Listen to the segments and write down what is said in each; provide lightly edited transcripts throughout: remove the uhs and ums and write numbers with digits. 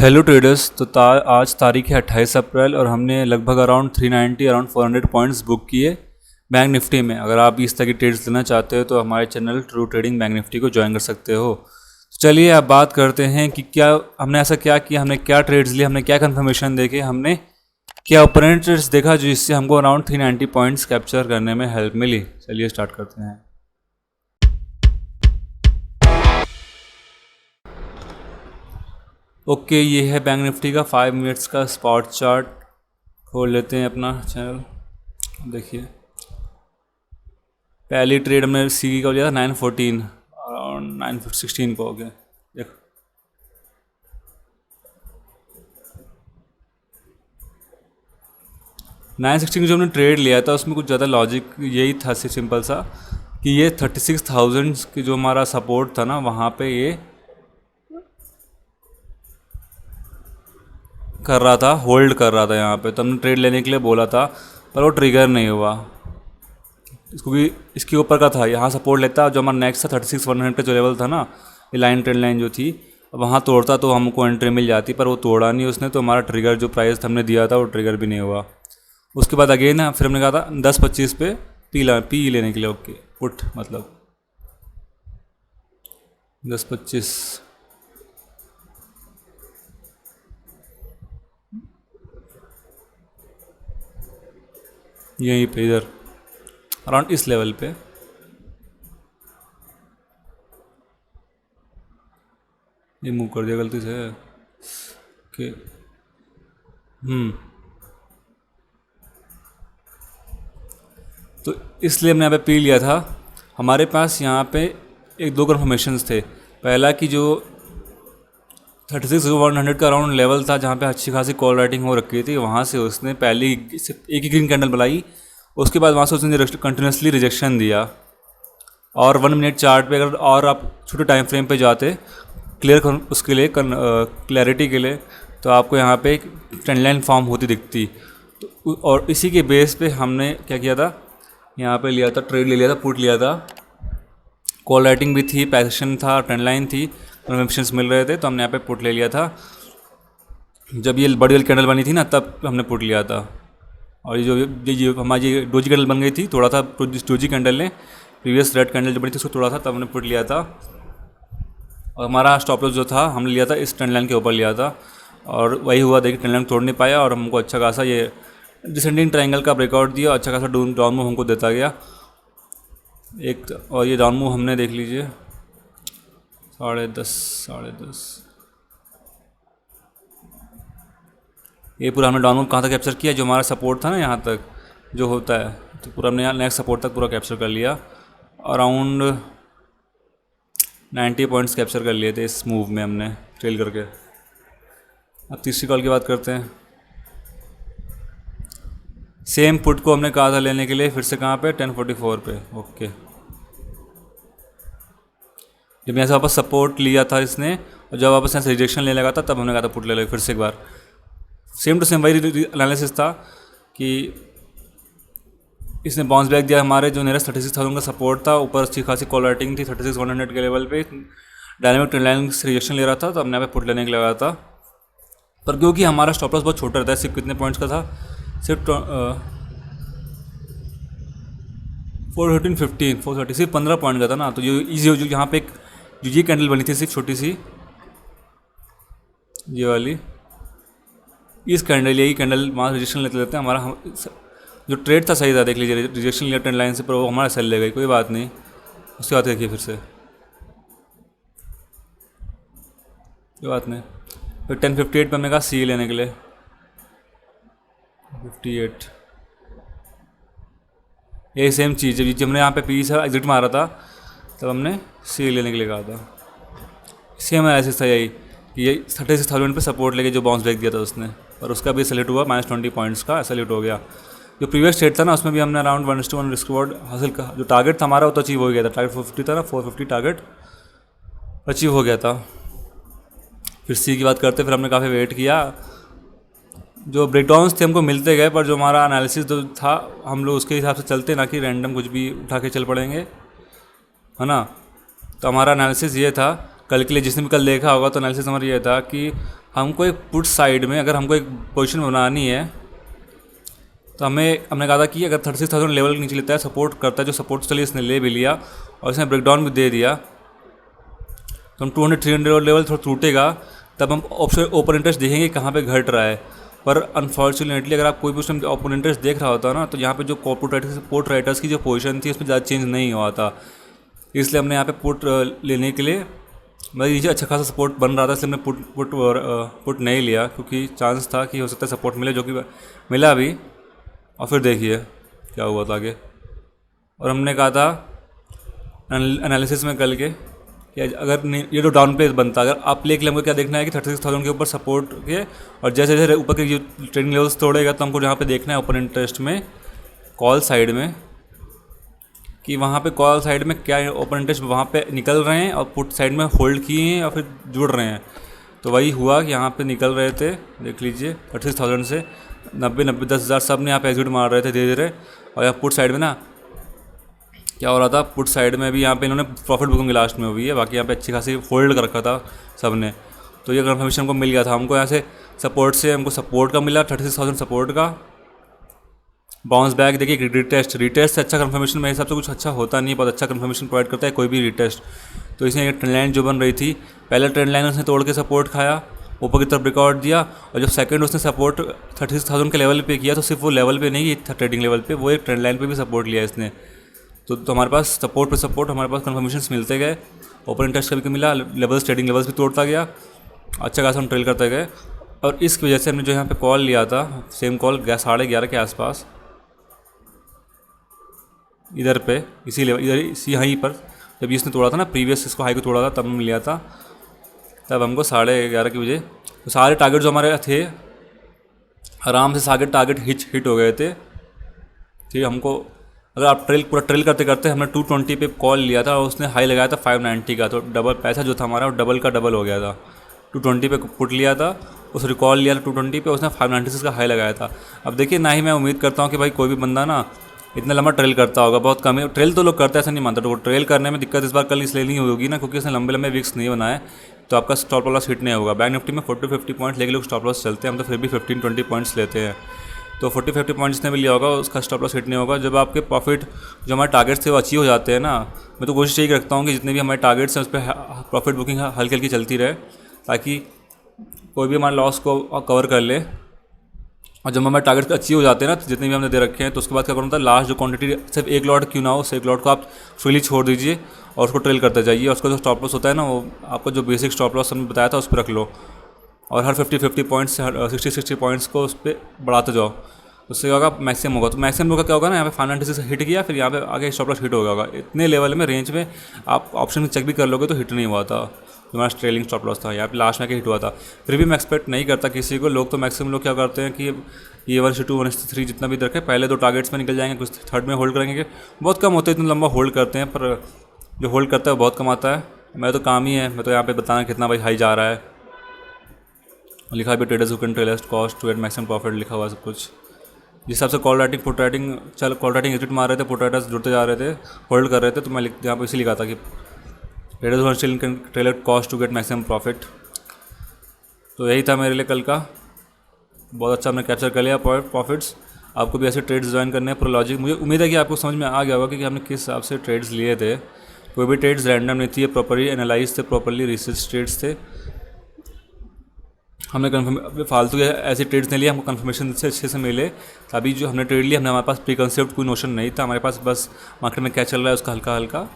Hello traders. आज तारीख है 28 अप्रैल और हमने लगभग अराउंड 390 अराउंड 400 पॉइंट्स बुक किए बैंक निफ्टी में। अगर आप इस तरह की ट्रेड्स लेना चाहते हो तो हमारे channel true trading bank Nifty को ज्वाइन कर सकते हो। तो चलिए आप बात करते हैं कि क्या हमने ऐसा क्या किया, हमने क्या ट्रेड्स लिए, हमने क्या कन्फर्मेशन देखे, हमने क्या ओपोनेंट ट्रेड्स देखा जो इससे हमको अराउंड 390 पॉइंट्स कैप्चर करने में हेल्प मिली। चलिए स्टार्ट करते हैं। ओके, ये है बैंक निफ्टी का 5 मिनट्स का स्पॉट चार्ट। खोल लेते हैं अपना चैनल। देखिए पहली ट्रेड हमने सी का लिया था 914 अराउंड 916 को हो गया। देखो 916 जो हमने ट्रेड लिया था उसमें कुछ ज़्यादा लॉजिक यही था, सिंपल सा कि ये 36,000 की जो हमारा सपोर्ट था ना वहाँ पे ये कर रहा था, होल्ड कर रहा था यहाँ पे। तो हमने ट्रेड लेने के लिए बोला था पर वो ट्रिगर नहीं हुआ। इसको भी इसके ऊपर का था, यहाँ सपोर्ट लेता जो हमारा नेक्स्ट था 36,100 का जो लेवल था ना, ये लाइन ट्रेड लाइन जो थी, वहाँ तोड़ता तो हमको एंट्री मिल जाती, पर वो तोड़ा नहीं उसने। तो हमारा ट्रिगर जो प्राइस हमने दिया था वो ट्रिगर भी नहीं हुआ। उसके बाद अगेन फिर हमने कहा था 10-25 पे पी लेने के लिए। ओके पुट मतलब 10-25 यहीं पे इधर अराउंड इस लेवल पे। ये मूव कर दिया गलती से। ओके तो इसलिए हमने यहाँ पे पी लिया था। हमारे पास यहाँ पे एक दो कन्फर्मेशंस थे। पहला कि जो 36,100 का अराउंड लेवल था जहाँ पे अच्छी खासी कॉल राइटिंग हो रखी थी, वहाँ से उसने पहली सिर्फ एक ही ग्रीन कैंडल बनाई। उसके बाद वहाँ से उसने कंटिन्यूसली रिजेक्शन दिया। और 1 मिनट चार्ट पे अगर और आप छोटे टाइम फ्रेम पे जाते उसके लिए क्लैरिटी के लिए, तो आपको यहाँ पे एक ट्रेंड लाइन फॉर्म होती दिखती। तो और इसी के बेस पे हमने क्या किया था, यहाँ पे लिया था, ट्रेड ले लिया था, पुट लिया था। कॉल राइटिंग भी थी, पैसेशन था, ट्रेंड लाइन थी, कन्फर्मेशंस मिल रहे थे, तो हमने यहाँ पे पुट ले लिया था। जब ये बड़ी वाली कैंडल बनी थी ना तब हमने पुट लिया था। और ये जो हमारी डोजी कैंडल बन गई थी, थोड़ा था डोजी कैंडल ने प्रीवियस रेड कैंडल जो बनी थी उसको थोड़ा था, तब हमने पुट लिया था। और हमारा स्टॉप लॉस जो था हमने लिया था इस ट्रेंड लाइन के ऊपर लिया था, और वही हुआ। देखिए ट्रेंड लाइन तोड़ नहीं पाया और हमको अच्छा खासा ये डिसेंडिंग ट्रायंगल का ब्रेकआउट दिया, अच्छा खासा डाउन मूव हमको देता गया एक। और ये डाउन मूव हमने देख लीजिए 10:30 ये पूरा हमने डाउन मूव कहाँ तक कैप्चर किया, जो हमारा सपोर्ट था ना यहाँ तक जो होता है, तो पूरा हमने यहाँ नेक्स्ट सपोर्ट तक पूरा कैप्चर कर लिया। अराउंड 90 पॉइंट्स कैप्चर कर लिए थे इस मूव में हमने ट्रेल करके। अब तीसरी कॉल की बात करते हैं। सेम पुट को हमने कहा था लेने के लिए, फिर से कहाँ पे 10:44 पे। ओके जब यहाँ से वापस सपोर्ट लिया था इसने, और जब वापस यहाँ से रिजेक्शन लेने लगा था तब हमने कहा था पुट ले लो फिर से एक बार। सेम टू सेम वही एनालिसिस था कि इसने बाउंस बैक दिया। हमारे जो नियरेस्ट 36,000 का सपोर्ट था, ऊपर अच्छी खासी कॉल राइटिंग थी 36,100 के लेवल पे, डायनामिक ट्रेंड लाइन से रिजेक्शन ले रहा था, तो हमने यहाँ पे पुट लेने के लिए लगा था। पर क्योंकि हमारा स्टॉप लॉस बहुत छोटा रहता है, सिर्फ कितने पॉइंट्स का था, सिर्फ 430 सिर्फ 15 पॉइंट का था ना। तो जो ईजी जो यहाँ पे एक जो ये कैंडल बनी थी सिर्फ छोटी सी ये वाली, इस कैंडल यही कैंडल वहाँ रिजेक्शन लेते हैं। हमारा जो ट्रेड था सही था, देख लीजिए रिजेक्शन लिया ट्रेंड लाइन से, पर वो हमारा सेल ले गई, कोई बात नहीं। उसके बाद देखिए फिर से कोई बात नहीं। फिर 10:58 पे हमने कहा सी लेने के लिए 58। यही सेम चीज़ जब हमने यहाँ पे पी से एग्जिट मारा था तब हमने सी लेने के लिए कहा था। सेम एनालिसिस था यही कि ये 36,000 पे सपोर्ट लेके जो बाउंस बैक दिया था उसने, पर उसका भी सेलेक्ट हुआ -20 पॉइंट्स का सेलेक्ट हो गया। जो प्रीवियस ट्रेड था ना उसमें भी हमने अराउंड 1:1 रिस्क रिवॉर्ड हासिल का, जो टारगेट था हमारा वो तो अचीव हो गया था। टारगेट 450 था ना, 450 टारगेट अचीव हो गया था। फिर सी की बात करते, फिर हमने काफ़ी वेट किया। जो ब्रेकडाउन्स थे हमको मिलते गए, पर जो हमारा एनालिसिस जो था हम लोग उसके हिसाब से चलते, ना कि रैंडम कुछ भी उठा के चल पड़ेंगे, है ना। तो हमारा एनालिसिस ये था कल के लिए जिसने भी कल देखा होगा तो एनालिसिस हमारा ये था कि हमको एक पुट साइड में अगर हमको एक पोजीशन बनानी है तो हमने कहा था कि अगर 36,000 लेवल के नीचे लेता है, सपोर्ट करता है, जो सपोर्ट चलिए इसने ले भी लिया और इसने ब्रेकडाउन भी दे दिया, तो हम 200-300 लेवल थोड़ा टूटेगा तब हम ऑप्शन ओपन इंटरेस्ट देखेंगे कहाँ पे घट रहा है। पर अनफॉर्चुनेटली अगर आप कोई भी उसमें ओपन इंटरेस्ट देख रहा होता ना तो यहाँ पे जो पुट राइटर्स की जो पोजीशन थी उसमें ज़्यादा चेंज नहीं हुआ था, इसलिए हमने यहाँ पे पुट लेने के लिए मतलब नीचे अच्छा खासा सपोर्ट बन रहा था, इसलिए हमने पुट नहीं लिया क्योंकि चांस था कि हो सकता है सपोर्ट मिले, जो कि मिला भी। और फिर देखिए क्या हुआ था आगे। और हमने कहा था एनालिसिस में कल के कि अगर ये तो डाउन पे बनता, अगर आप प्ले के लिए हमको क्या देखना है कि 36,000 के ऊपर सपोर्ट के और जैसे जैसे ऊपर के जो ट्रेडिंग लेवल्स तोड़ेगा तो हमको यहाँ पे देखना है ओपन इंटरेस्ट में कॉल साइड में कि वहाँ पे कॉल साइड में क्या ओपन इंटरेस्ट वहाँ पे निकल रहे हैं और पुट साइड में होल्ड किए हैं और फिर जुड़ रहे हैं। तो वही हुआ कि यहाँ पे निकल रहे थे, देख लीजिए 36,000 से 90-10,000 सब ने यहाँ पे एग्जिट मार रहे थे धीरे धीरे। और यहाँ पुट साइड में ना क्या हो रहा था, पुट साइड में भी यहाँ पे इन्होंने प्रॉफिट बुकिंग लास्ट में हुई है, बाकी यहाँ पे अच्छी खासी होल्ड कर रखा था सब ने। तो ये कन्फर्मेशन हमको मिल गया था, हमको यहाँ से सपोर्ट से हमको सपोर्ट का मिला 36,000 सपोर्ट का बाउंस बैक। देखिए रिटेस्ट से अच्छा कन्फर्मेशन मेरे हिसाब से कुछ अच्छा होता नहीं, बहुत अच्छा कन्फर्मेशन प्रोवाइड करता है कोई भी रिटेस्ट। तो इसने ट्रेंड लाइन जो बन रही थी, पहले ट्रेंड लाइन उसने तोड़ के सपोर्ट खाया, ऊपर की तरफ ब्रेकआउट दिया, और जब सेकंड उसने सपोर्ट 36,000 के लेवल पे किया तो सिर्फ वो लेवल पे नहीं था, ट्रेडिंग लेवल पे वो एक ट्रेंड लाइन पे भी सपोर्ट लिया इसने। तो हमारे पास सपोर्ट पे सपोर्ट हमारे पास कन्फर्मेशंस मिलते गए, ओपन इंटरेस्ट कभी मिला, लेवल्स ट्रेडिंग लेवल्स भी तोड़ता गया, अच्छा खासा हम ट्रेल करते गए। और इसकी वजह से हमने जो यहाँ पे कॉल लिया था, सेम कॉल 11:30 के आसपास इधर पे इसी लेवल इधर इसी यहीं पर जब इसने तोड़ा था ना, प्रीवियस इसको हाई को तोड़ा था तब हमने लिया था, तब हमको 11:30 के बजे तो सारे टारगेट जो हमारे थे आराम से सारे टारगेट हिट हो गए थे। ठीक, हमको अगर आप पूरा ट्रेल करते करते हमने 220 पे कॉल लिया था और उसने हाई लगाया था 590 का, तो डबल पैसा जो था हमारा वो डबल का डबल हो गया था। 220 पे पुट लिया था, उस रिकॉल लिया था 220 पे, उसने 596 का हाई लगाया था। अब देखिए ना ही मैं उम्मीद करता हूँ कि भाई कोई भी बंदा ना इतना लंबा ट्रेल करता होगा, बहुत कम है। ट्रेल तो लोग करते हैं, ऐसा नहीं मानता, तो वो ट्रेल करने में दिक्कत इस बार कल इसलिए नहीं होगी ना क्योंकि उसने लंबे लंबे विक्स नहीं बनाए, तो आपका स्टॉप लॉस हिट नहीं होगा। बैंक निफ्टी में 40-50 पॉइंट्स लेके लोग स्टॉप लॉस चलते हैं, हम तो फिर भी 15-20 पॉइंट्स लेते हैं, तो 40-50 पॉइंट्स जिसने भी लिया होगा उसका स्टॉप लॉस हिट नहीं होगा। जब आपके प्रॉफिट जो हमारे टारगेट्स थे वो अचीव हो जाते हैं ना, मैं तो कोशिश यही रखता हूँ कि जितने भी हमारे टारगेट्स हैं उस पर प्रॉफिट बुकिंग हल्की हल्की चलती रहे ताकि कोई भी हमारे लॉस को कवर कर ले। और जब हमारे टारगेट अचीव हो जाते हैं ना, तो जितने भी हमने दे रखे हैं, तो उसके बाद क्या करना होता है, लास्ट जो क्वांटिटी सिर्फ एक लॉट क्यों ना हो, उस एक लॉट को आप फ्रीली छोड़ दीजिए और उसको ट्रेल करते जाइए। और उसका जो स्टॉप लॉस होता है ना, वो आपको जो बेसिक स्टॉप लॉस हमने बताया था उस पर रख लो और हर 50-50 पॉइंट्स से 60-60 पॉइंट्स को उस पर बढ़ाते जाओ, उससे क्या होगा मैक्सिमम होगा। तो मैक्सिमम होगा क्या होगा ना, यहाँ पे 596 हिट किया, फिर यहाँ पे आगे स्टॉप लॉस हिट होगा। इतने लेवल में रेंज में आप ऑप्शन में चेक भी कर लोगे तो हिट नहीं हुआ था, हमारा ट्रेलिंग स्टॉप लॉस था, यहाँ पे लास्ट में के हिट हुआ था। फिर भी मैं एक्सपेक्ट नहीं करता किसी को, लोग तो मैक्सिमम लोग क्या करते हैं कि ये 1:2 1:3 जितना भी रखे पहले 2 टारगेट्स में निकल जाएंगे, कुछ थर्ड में होल्ड करेंगे, बहुत कम होते हैं इतना लंबा होल्ड करते हैं, पर जो होल्ड करता है वो बहुत कम आता है। मैं तो काम ही है, मैं तो यहाँ पे बताना कितना भाई हाई जा रहा है, लिखा भी traders who can trail at cost to get maximum profit लिखा हुआ सब कुछ। जिस हिसाब से कॉल राइटिंग पुट राइटिंग चल कॉल राइटिंग एग्जिट मार रहे थे, पुट राइटर्स जुड़ते जा रहे थे, होल्ड कर रहे थे, तो मैं यहाँ पर इसी लिखा था कि traders who still can trail at cost to get maximum profit. तो यही था मेरे लिए कल का, बहुत अच्छा हमने कैप्चर कर लिया प्रॉफिट्स। आपको भी ऐसे ट्रेड्स ज्वाइन करने हैं, पूरा लॉजिक मुझे उम्मीद है कि आपको समझ में आ गया होगा कि हमने किस हिसाब से ट्रेड्स लिए थे। कोई भी ट्रेड्स रैंडम नहीं थी, ये प्रॉपरली एनालाइज थे, प्रॉपरली रिसर्च ट्रेड्स थे। हमने कन्फर्म फालतू के ऐसे ट्रेड्स नहीं लिए, हमको कन्फर्मेशन से अच्छे से मिले, तभी जो हमने ट्रेड लिया, हमने हमारे पास प्री कंसेप्ट कोई नोशन नहीं था, हमारे पास बस मार्केट में क्या चल रहा है उसका हल्का हल्का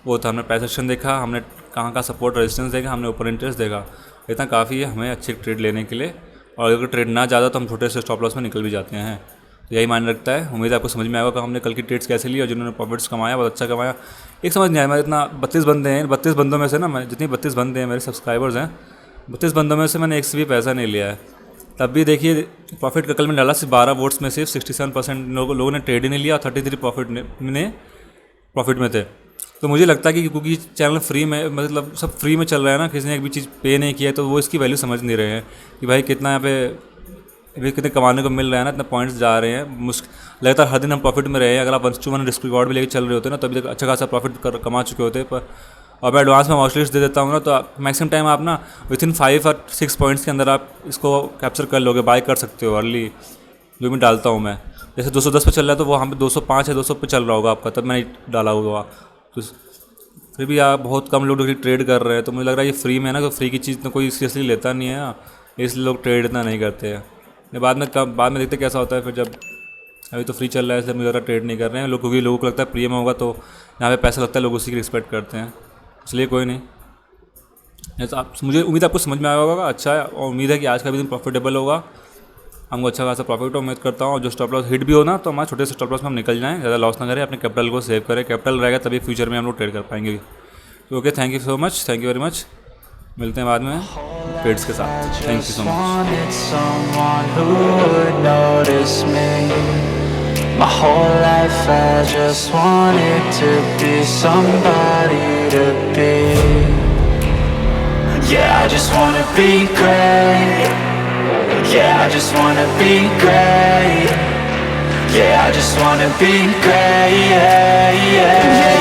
वो था। हमने प्राइस एक्शन देखा, हमने कहाँ का सपोर्ट रेजिस्टेंस देखा, हमने ओपन इंटरेस्ट देखा, इतना काफ़ी है हमें अच्छे ट्रेड लेने के लिए। और अगर ट्रेड ना ज़्यादा तो हम छोटे से स्टॉप लॉस में निकल भी जाते हैं, तो यही मायने रखता है। उम्मीद है आपको समझ में आएगा कि हमने कल की ट्रेड्स कैसे ली और जिन्होंने प्रॉफिट्स कमाया बहुत अच्छा कमाया। एक समझ नहीं आया, मैं इतना 32 बंदे हैं, 32 बंदों में से ना, मैं जितने 32 बंदे हैं मेरे सब्सक्राइबर्स हैं, 32 बंदों में से मैंने एक से भी पैसा नहीं लिया है। तब भी देखिए प्रॉफिट का कल मैंने डाला सिर्फ 12 वोट्स में सिर्फ 67% लोगों ने ट्रेड ही नहीं लिया, 33 प्रॉफिट में थे। तो मुझे लगता है कि क्योंकि चैनल फ्री में, मतलब सब फ्री में चल रहा है ना, किसी ने एक भी चीज़ पे नहीं किया है, तो वो इसकी वैल्यू समझ नहीं रहे हैं कि भाई कितना यहाँ पे अभी कितने कमाने को मिल रहा है ना, इतने पॉइंट्स जा रहे हैं, लगातार हर दिन हम प्रॉफिट में रहे हैं। अगर आप 1:1 रिस्क रिवॉर्ड भी लेके चल रहे होते ना, तभी तक अच्छा खासा प्रॉफिट कमा चुके होते, पर और मैं एडवांस में वॉच लिस्ट दे देता हूँ ना, तो मैक्सिमम टाइम आप ना विथिन 5 और 6 पॉइंट्स के अंदर आप इसको कैप्चर कर लोगे, बाय कर सकते हो अर्ली। जो मैं डालता हूँ मैं, जैसे 210 पे चल रहा है तो वो हम 205 या 200 पे चल रहा होगा आपका, तब मैंने डाला होगा। तो फिर भी आप बहुत कम लोग ट्रेड कर रहे हैं, तो मुझे लग रहा है ये फ्री में ना, तो फ्री की चीज़ तो कोई सीरियसली लेता नहीं है ना, इसलिए लोग ट्रेड इतना नहीं करते हैं। ये बाद में देखते कैसा होता है फिर, जब अभी तो फ्री चल रहा है इसलिए मुझे ज़्यादा ट्रेड नहीं कर रहे हैं लोग, क्योंकि लोगों को लगता है फ्री में होगा तो यहाँ पे पैसा लगता है, लोग उसी की रिस्पेक्ट करते हैं, इसलिए कोई नहीं। तो आप, मुझे उम्मीद आपको समझ में आया होगा अच्छा है, और उम्मीद है कि आज का भी दिन प्रॉफिटेबल होगा, हमको अच्छा खासा प्रॉफिट हो, उम्मीद करता हूँ। और जो स्टॉप लॉस हिट भी हो ना, तो हमारे छोटे से स्टॉप लॉस में हम निकल जाएँ, ज़्यादा लॉस ना करें, अपने कैपिटल को सेव करें, कैपिटल रहेगा तभी फ्यूचर में हम लोग ट्रेड कर पाएंगे। तो okay, thank you so much, thank you very much, मिलते हैं बाद में ट्रेड्स के साथ। Thank you so much. My whole life I just wanted to be somebody to be. Yeah, I just wanna be great. Yeah, I just wanna be great. Yeah, I just wanna be great. Yeah, yeah.